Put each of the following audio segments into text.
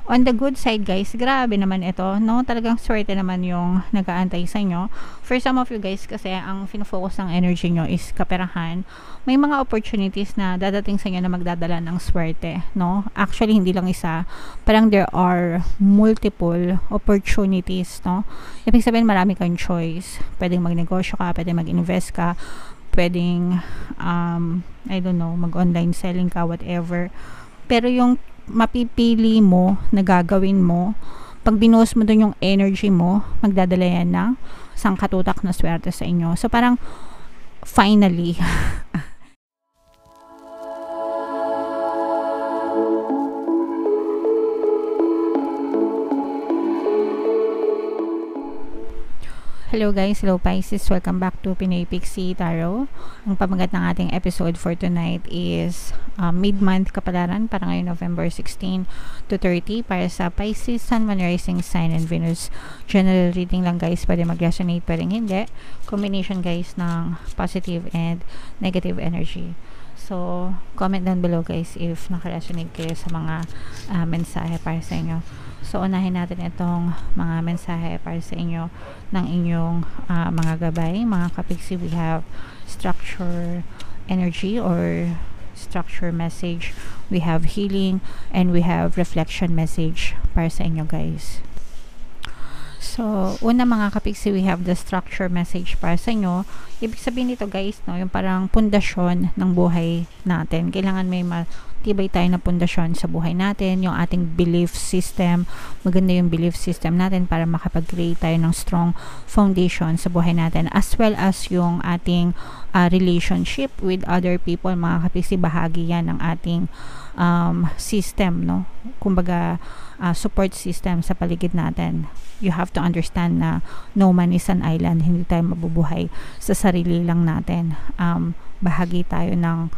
On the good side guys, grabe naman ito, no? Talagang swerte naman yung nag-aantay sa inyo. For some of you guys kasi ang fino-focus ng energy nyo is kaperahan. May mga opportunities na dadating sa inyo na magdadala ng swerte, no? Actually, hindi lang isa. Parang there are multiple opportunities, no? Ibig sabihin, marami kang choice. Pwedeng magnegosyo ka, pwedeng mag-invest ka, pwedeng I don't know, mag-online selling ka, whatever. Pero yung mapipili mo na gagawin mo, pag binuhos mo dun yung energy mo, magdadala yan ng sangkatutak na swerte sa inyo. So parang finally hello guys, hello Pisces, welcome back to Pinoy Pixie Tarot. Ang pamagat ng ating episode for tonight is mid-month kapalaran para ngayon November 16 to 30 para sa Pisces, Sun, Moon, Rising Sign, and Venus. General reading lang guys, pwede mag-resonate, pwede hindi. Combination guys ng positive and negative energy. So, comment down below guys if naka-resonate kayo sa mga mensahe para sa inyo. So, unahin natin itong mga mensahe para sa inyo ng inyong mga gabay. Mga kapiksi, we have structure energy or structure message. We have healing and we have reflection message para sa inyo guys. So, una mga kapiksi, we have the structure message para sa inyo. Ibig sabihin nito guys, no, yung parang pundasyon ng buhay natin. Kailangan may matibay tayo na pundasyon sa buhay natin, yung ating belief system. Maganda yung belief system natin para makapag-create tayo ng strong foundation sa buhay natin, as well as yung ating relationship with other people. Mga kapiksi, bahagi yan ng ating system, no? Kumbaga, support system sa paligid natin. You have to understand na no man is an island. Hindi tayo mabubuhay sa sarili lang natin. Bahagi tayo ng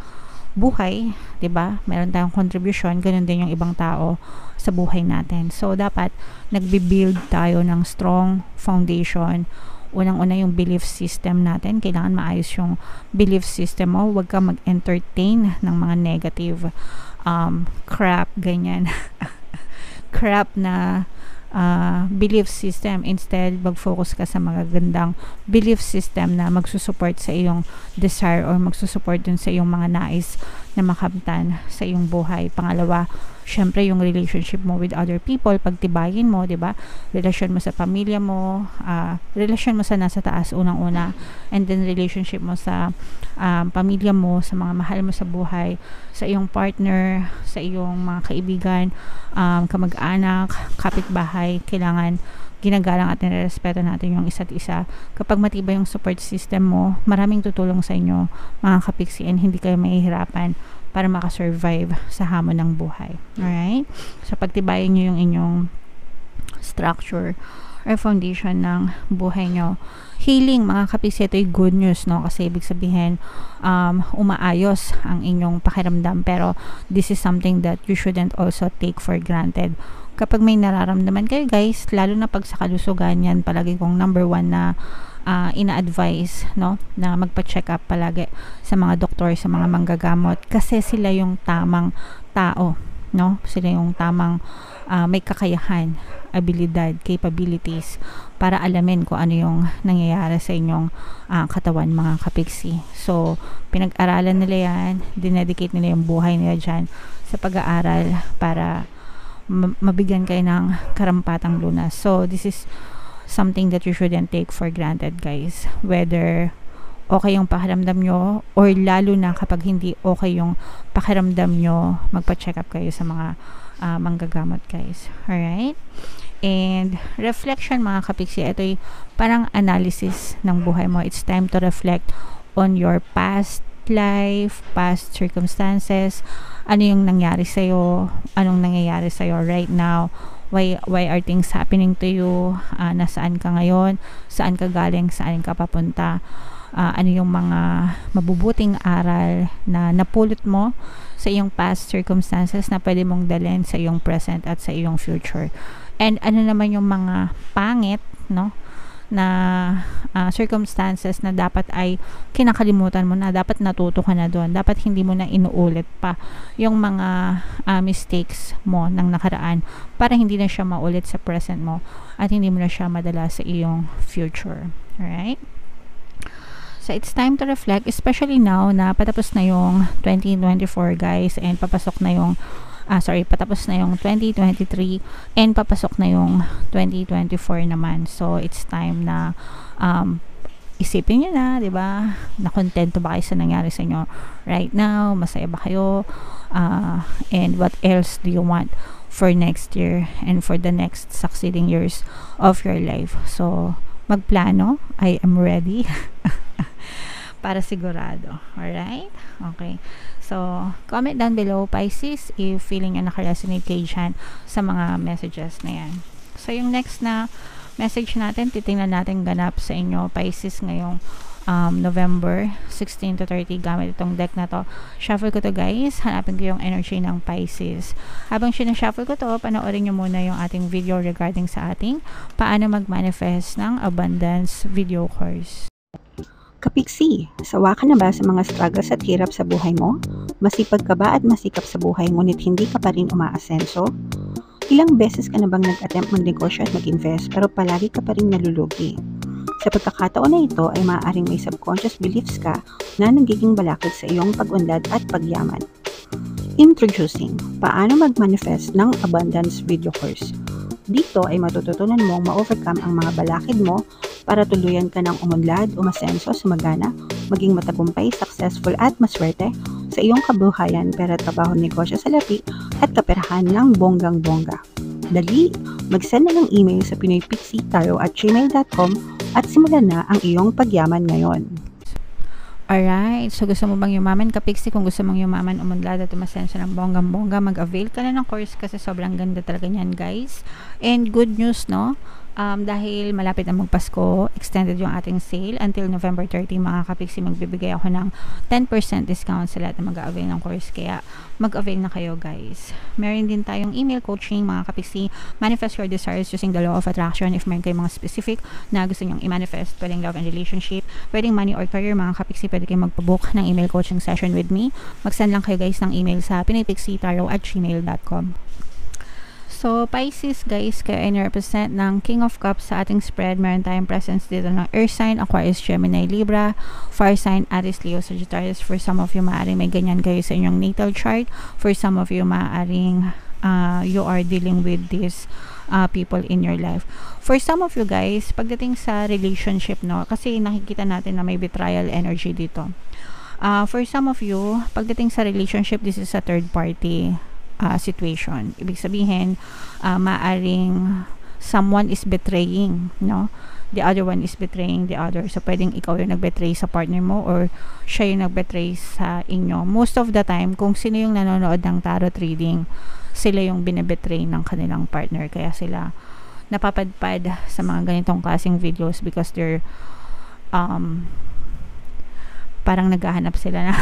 buhay, 'di ba? Meron tayong contribution, ganun din yung ibang tao sa buhay natin. So dapat nagbi-build tayo ng strong foundation. Unang-una yung belief system natin. Kailangan maayos yung belief system mo. Huwag ka mag-entertain ng mga negative crap, ganyan. Crap na belief system. Instead, mag-focus ka sa mga gandang belief system na magsusupport sa iyong desire or magsusupport dun sa iyong mga nais na makamtan sa iyong buhay. Pangalawa, syempre yung relationship mo with other people, pagtibayin mo, 'di ba? Relasyon mo sa pamilya mo, relasyon mo sa nasa taas unang-una, and then relationship mo sa pamilya mo, sa mga mahal mo sa buhay, sa iyong partner, sa iyong mga kaibigan, kamag-anak, kapitbahay. Kailangan ginagalang at nirerespeto natin yung isa't isa. Kapag matibay yung support system mo, maraming tutulong sa inyo mga kapiksi, and hindi kayo mahihirapan para makasurvive sa hamon ng buhay. Alright? So, pagtibayin nyo yung inyong structure or foundation ng buhay nyo. Healing, mga kapiksi, ito yung good news, no? Kasi ibig sabihin, umaayos ang inyong pakiramdam. Pero, this is something that you shouldn't also take for granted. Kapag may nararamdaman kayo guys, lalo na pag sa kalusugan, yan palagi kong number one na ina-advise, no, na magpa-check up palagi sa mga doktor, sa mga manggagamot, kasi sila yung tamang tao, no? Sila yung tamang may kakayahan, abilidad, capabilities para alamin kung ano yung nangyayari sa inyong katawan, mga kapiksi. So, pinag-aralan nila yan, dinedicate nila yung buhay nila dyan sa pag-aaral para mabigyan kayo ng karampatang lunas. So, this is something that you shouldn't take for granted guys, whether okay yung pakiramdam nyo or lalo na kapag hindi okay yung pakiramdam nyo, magpa-check up kayo sa mga manggagamot guys. Alright? And reflection, mga kapiksi, ito yung parang analysis ng buhay mo. It's time to reflect on your past life, past circumstances, ano yung nangyari sa'yo, anong nangyayari sa'yo right now, why are things happening to you, nasaan ka ngayon, saan ka galing, saan ka papunta, ano yung mga mabubuting aral na napulot mo sa iyong past circumstances na pwede mong dalhin sa iyong present at sa iyong future, and ano naman yung mga pangit, no, na circumstances na dapat ay kinakalimutan mo na, dapat natuto ka na doon, dapat hindi mo na inuulit pa yung mga mistakes mo ng nakaraan para hindi na siya maulit sa present mo at hindi mo na siya madala sa iyong future. Alright? So, it's time to reflect, especially now na patapos na yung 2024 guys, and papasok na yung patapos na yung 2023 and papasok na yung 2024 naman. So, it's time na isipin nyo na, di ba? Na-contento ba kayo sa nangyari sa inyo right now? Masaya ba kayo? And what else do you want for next year and for the next succeeding years of your life? So, magplano. I am ready. Para sigurado. Alright? Okay. So, comment down below, Pisces, if feeling nyo nakaresonate kayo dyan sa mga messages na yan. So, yung next na message natin, titingnan natin ganap sa inyo, Pisces, ngayong November 16 to 30 gamit itong deck na to. Shuffle ko to guys. Hanapin ko yung energy ng Pisces. Habang sinashuffle ko to, panoorin nyo muna yung ating video regarding sa ating paano mag-manifest ng abundance video course. Kapiksi, sawa ka na ba sa mga struggles at hirap sa buhay mo? Masipag ka ba at masikap sa buhay ngunit hindi ka pa rin umaasenso? Ilang beses ka na bang nag-attempt magnegosyo at mag-invest pero palagi ka pa rin nalulugi? Sa pagkakataon na ito ay maaaring may subconscious beliefs ka na nagiging balakid sa iyong pag-unlad at pagyaman. Introducing, paano mag-manifest ng abundance video course. Dito ay matututunan mong ma-overcome ang mga balakid mo para tuluyan ka ng umunlad, umasenso, sumagana, maging matagumpay, successful at maswerte sa iyong kabuhayan, pera, trabaho, negosyo, salapi at kaperahan ng bonggang-bongga. Dali, mag-send na ng email sa pinoypixie@gmail.com at simulan na ang iyong pagyaman ngayon. Alright, so gusto mo bang yumaman, Kapiksi? Kung gusto mong yumaman, umunlad at umasenso ng bonggang-bongga, mag-avail ka na ng course kasi sobrang ganda talaga niyan guys. And good news, no? Dahil malapit na magpasko, extended yung ating sale until November 30, mga Kapiksi. Magbibigay ako ng 10% discount sa lahat na mag-avail ng course, kaya mag-avail na kayo guys. Meron din tayong email coaching, mga Kapiksi. Manifest your desires using the law of attraction. If meron kayong mga specific na gusto nyong i-manifest, pwedeng love and relationship, pwedeng money or career, mga Kapiksi, pwede kayong magpabook ng email coaching session with me. Mag-send lang kayo guys ng email sa pinoypixie@gmail.com. So, Pisces guys, kayo ay represent ng King of Cups sa ating spread. Meron tayong presence dito ng Earth sign, Aquarius, Gemini, Libra, Fire sign, Aries, Leo, Sagittarius. For some of you, maaaring may ganyan kayo sa inyong natal chart. For some of you, maaaring you are dealing with these people in your life. For some of you guys, pagdating sa relationship, no, kasi nakikita natin na may betrayal energy dito. For some of you, pagdating sa relationship, this is a third party situation. Ibig sabihin, maaring someone is betraying, no? The other one is betraying the other. So, pwedeng ikaw yung nag-betray sa partner mo or siya yung nag-betray sa inyo. Most of the time, kung sino yung nanonood ng tarot reading, sila yung binebetray ng kanilang partner. Kaya sila napapadpad sa mga ganitong klaseng videos because they're parang naghahanap sila na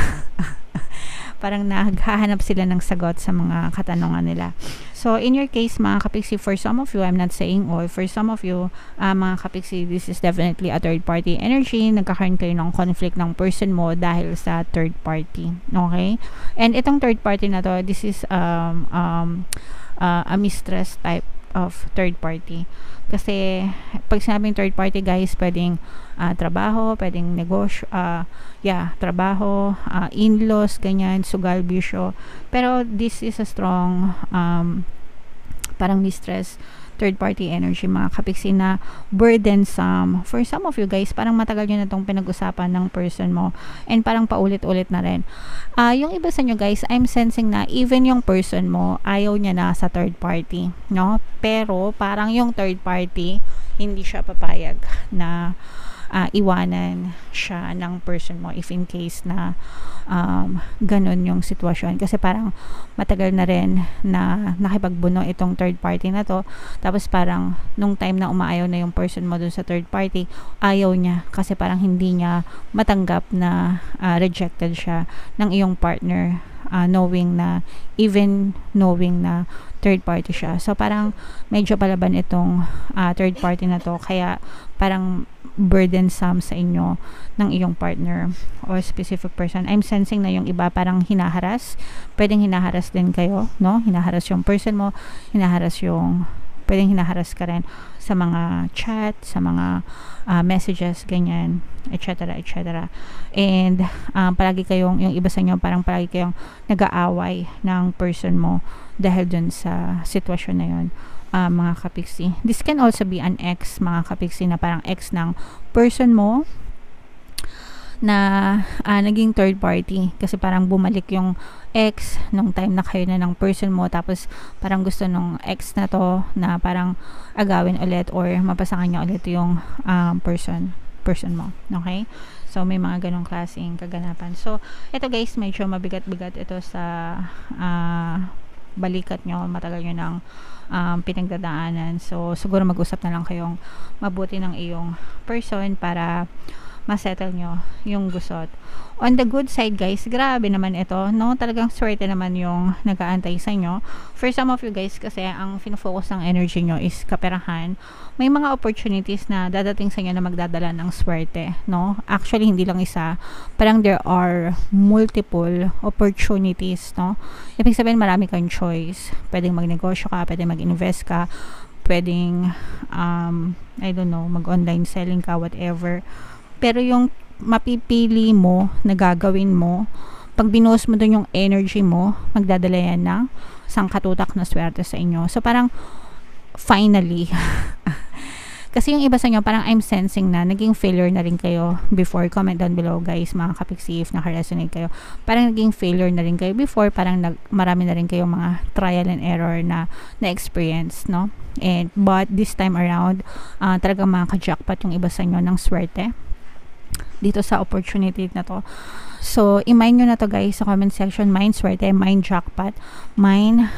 parang naghahanap sila ng sagot sa mga katanungan nila. So, in your case, mga Kapiksi, for some of you, I'm not saying all, for some of you, mga Kapiksi, this is definitely a third party energy. Nagkakaroon kayo ng conflict ng person mo dahil sa third party. Okay? And itong third party na to, this is a mistress type of third party. Kasi, pag sinabing third party, guys, pwedeng trabaho, pwedeng negosyo, trabaho, in-laws, ganyan, sugal, bisyo. Pero, this is a strong, parang mistress, third party energy, mga Kapiksi, na burdensome. For some of you guys, parang matagal nyo na itong pinag-usapan ng person mo and parang paulit-ulit na rin. Yung iba sa nyo guys, I'm sensing na even yung person mo, ayaw niya na sa third party, no? Pero parang yung third party, hindi siya papayag na iwanan siya ng person mo if in case na ganun yung sitwasyon. Kasi parang matagal na rin na nakipagbuno itong third party na to. Tapos parang nung time na umaayaw na yung person mo dun sa third party, ayaw niya kasi parang hindi niya matanggap na rejected siya ng iyong partner, knowing na third party siya. So parang medyo palaban itong third party na to, kaya parang burdensome sa inyo ng iyong partner or specific person. I'm sensing na yung iba parang hinaharas. Pwedeng hinaharas din kayo, no? Hinaharas yung person mo, pwedeng hinaharas ka rin sa mga chat, sa mga messages, ganyan, etc. etc. And palagi kayong, yung iba sa inyo parang palagi kayong nag-aaway ng person mo dahil dun sa sitwasyon na yun. Mga kapiksi. This can also be an ex, mga kapiksi, na parang ex ng person mo na naging third party kasi parang bumalik yung ex nung time na kayo na ng person mo, tapos parang gusto nung ex na to na parang agawin ulit or mapasakan niya ulit yung person mo. Okay? So may mga ganong klaseng kaganapan. So ito guys, medyo mabigat-bigat ito sa balikat nyo, matagal nyo ng pinagdadaanan. So siguro mag-usap na lang kayong mabuti ng iyong person para masettle nyo yung gusot. On the good side guys, grabe naman ito, no? Talagang swerte naman yung nag-aantay sa inyo. For some of you guys kasi ang fino-focus ng energy nyo is kaperahan. May mga opportunities na dadating sa inyo na magdadala ng swerte, no? Actually hindi lang isa, parang there are multiple opportunities, no? Ibig sabihin marami kang choice. Pwedeng magnegosyo ka, pwedeng mag-invest ka, pwedeng I don't know, mag-online selling ka, whatever. Pero yung mapipili mo na gagawin mo, pag binuhos mo dun yung energy mo, magdadala yan ng sangkatutak na swerte sa inyo. So parang finally kasi yung iba sa inyo parang I'm sensing na naging failure na rin kayo before. Comment down below guys, mga kapiksi, if naka-resonate kayo. Parang naging failure na rin kayo before, parang marami na rin kayong mga trial and error na experience, no? But this time around, talagang makaka-jackpot yung iba sa inyo ng swerte dito sa opportunity na to. So i-mind nyo na to guys sa comment section. Mind swerte, mind jackpot, mind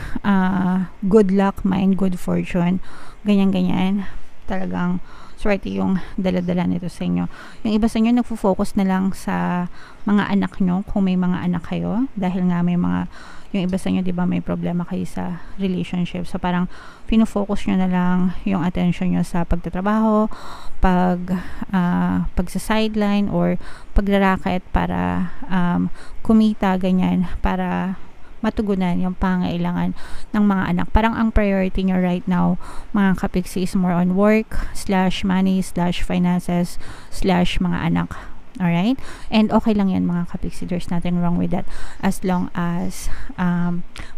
good luck, mind good fortune, ganyan talagang swerte yung dala-dala nito sa inyo. Yung iba sa inyo nagfo-focus na lang sa mga anak nyo, kung may mga anak kayo, dahil nga may mga, yung iba sa inyo, di ba, may problema kayo sa relationship. So parang pino-focus nyo na lang yung attention nyo sa pagtatrabaho, sa sideline or paglaraket para kumita, ganyan, para matugunan yung pangailangan ng mga anak. Parang ang priority nyo right now, mga kapiksi, is more on work, /money, /finances, /mga anak. Alright? And okay lang yan mga kapiksi. There's nothing wrong with that. As long as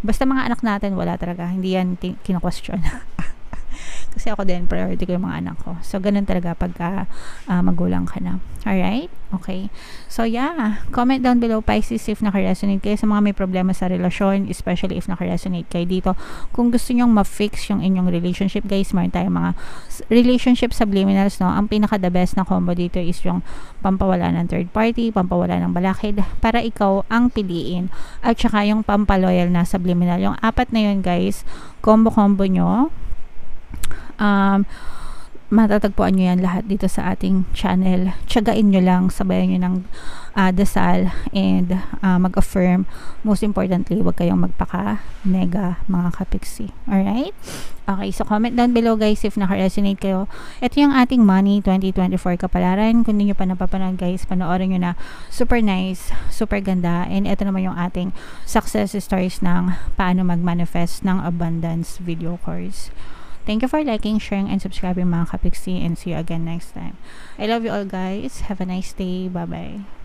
basta mga anak natin, wala talaga. Hindi yan kino-question. Kasi ako din, priority ko yung mga anak ko. So, ganun talaga pagka magulang ka na. Alright? Okay. So, yeah. Comment down below, Pisces, if naka-resonate kayo sa mga may problema sa relasyon, especially if naka-resonate kayo dito. Kung gusto nyong ma-fix yung inyong relationship, guys, meron tayong mga relationship subliminals, no? Ang pinaka-the best na combo dito is yung pampawala ng third party, pampawala ng balakid, para ikaw ang piliin. At saka yung pampaloyal na subliminal. Yung apat na yun, guys, combo-combo nyo. Matatagpuan nyo yan lahat dito sa ating channel. Tiyagain nyo lang, sabayan nyo ng dasal and mag-affirm. Most importantly, huwag kayong magpaka-nega, mga kapiksi. Alright? Okay, so comment down below guys if naka-resonate kayo. Ito yung ating Money 2024 kapalaran. Kung hindi nyo pa napapanood guys, panoorin nyo na. Super nice, super ganda. And ito naman yung ating success stories ng paano mag-manifest ng abundance video course. Thank you for liking, sharing, and subscribing mga kapiksi, and see you again next time. I love you all guys. Have a nice day. Bye-bye.